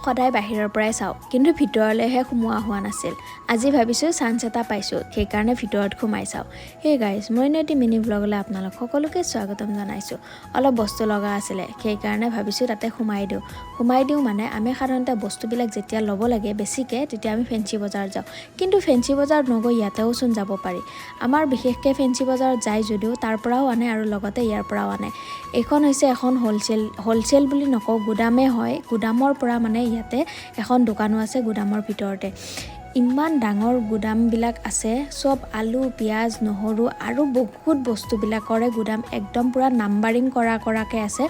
সদায় বাহিৰৰ পৰাই চাওঁ কিন্তু ভিতৰলৈহে সোমোৱা হোৱা নাছিল। আজি ভাবিছোঁ চান্স এটা পাইছোঁ, সেইকাৰণে ভিতৰত সোমাই চাওঁ। হে গাইজ, মই এটি মিনি ব্লগলৈ আপোনালোক সকলোকে স্বাগতম জনাইছোঁ। অলপ বস্তু লগা আছিলে, সেইকাৰণে ভাবিছোঁ তাতে সোমাই দিওঁ মানে আমি সাধাৰণতে বস্তুবিলাক যেতিয়া ল'ব লাগে বেছিকৈ তেতিয়া আমি ফেঞ্চি বজাৰত যাওঁ। কিন্তু ফেঞ্চি বজাৰত নগৈ ইয়াতেওচোন যাব পাৰি। আমাৰ বিশেষকৈ ফেঞ্চি বজাৰত যায় যদিও তাৰ পৰাও আনে আৰু লগতে ইয়াৰ পৰাও আনে। এইখন হৈছে এখন হ'লচেল বুলি নকওঁ, গুদামেই হয়। গুদামৰ পৰা মানে ইয়াতে এখন দোকানো আছে গুদামৰ ভিতৰতে। ইমান ডাঙৰ গুদামবিলাক আছে, চব আলু, পিঁয়াজ, নহৰু আৰু বহুত বস্তুবিলাকৰে গুদাম একদম পূৰা নাম্বাৰিং কৰাকৈ আছে।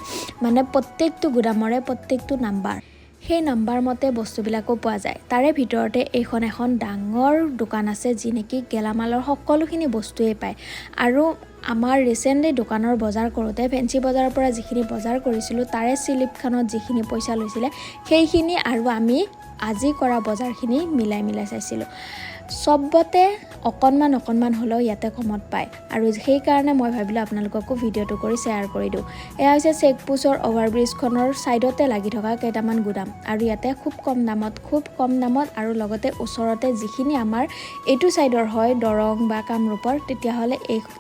মানে প্ৰত্যেকটো গুদামৰে প্ৰত্যেকটো নাম্বাৰ, সেই নাম্বাৰ মতে বস্তুবিলাকো পোৱা যায়। তাৰে ভিতৰতে এইখন এখন ডাঙৰ দোকান আছে যি নেকি গেলামালৰ সকলোখিনি বস্তুৱেই পায়। আৰু আমাৰ ৰিচেণ্টলি দোকানৰ বজাৰ কৰোঁতে ফেঞ্চি বজাৰৰ পৰা যিখিনি বজাৰ কৰিছিলোঁ তাৰে শ্লিপখনত যিখিনি পইচা লৈছিলে সেইখিনি আৰু আমি আজি কৰা বজাৰখিনি মিলাই চাইছিলোঁ। চবতে অকণমান হ'লেও ইয়াতে কমত পায় আৰু সেইকাৰণে মই ভাবিলোঁ আপোনালোককো ভিডিঅ'টো কৰি শ্বেয়াৰ কৰি দিওঁ। এয়া হৈছে চেকপোষ্টৰ অভাৰব্ৰিজখনৰ ছাইডতে লাগি থকা কেইটামান গুদাম আৰু ইয়াতে খুব কম দামত আৰু লগতে ওচৰতে যিখিনি আমাৰ এইটো ছাইডৰ হয় দৰং বা কামৰূপৰ, তেতিয়াহ'লে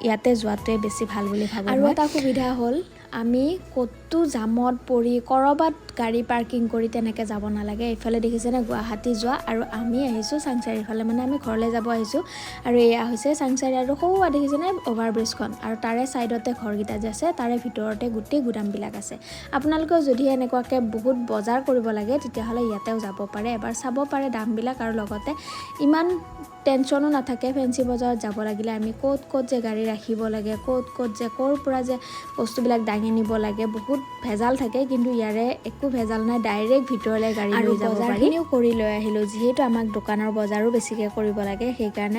ইয়াতে যোৱাটোৱে বেছি ভাল বুলি ভাবোঁ। আৰু এটা সুবিধা হ'ল আমি ক'তো জামত পৰি ক'ৰবাত গাড়ী পাৰ্কিং কৰি তেনেকৈ যাব নালাগে। এইফালে দেখিছেনে গুৱাহাটী যোৱা, আৰু আমি আহিছোঁ চাংচাৰিৰ ফালে, মানে আমি ঘৰলৈ যাব আহিছোঁ। আৰু এয়া হৈছে চাংচাৰি আৰু সৌৱা দেখিছেনে অভাৰব্ৰিজখন, আৰু তাৰে ছাইডতে ঘৰকেইটা যে আছে তাৰে ভিতৰতে গোটেই গুদামবিলাক আছে। আপোনালোকেও যদি এনেকুৱাকৈ বহুত বজাৰ কৰিব লাগে তেতিয়াহ'লে ইয়াতেও যাব পাৰে, এবাৰ চাব পাৰে দামবিলাক। আৰু লগতে ইমান টেনশ্যনো নাথাকে ফেঞ্চি বজাৰত যাব লাগিলে আমি ক'ত যে গাড়ী ৰাখিব লাগে, ক'ত যে ক'ৰ পৰা যে বস্তুবিলাক দাঙি নিব লাগে, বহুত ভেজাল থাকে। কিন্তু ইয়াৰে একো ভেজাল নাই, ডাইৰেক্ট ভিতৰলৈ গাড়ী লৈ যাব পাৰি। আৰু বজাৰখিনিও কৰি লৈ আহিলোঁ, যিহেতু আমাক দোকানৰ বজাৰো বেছিকৈ কৰিব লাগে, সেইকাৰণে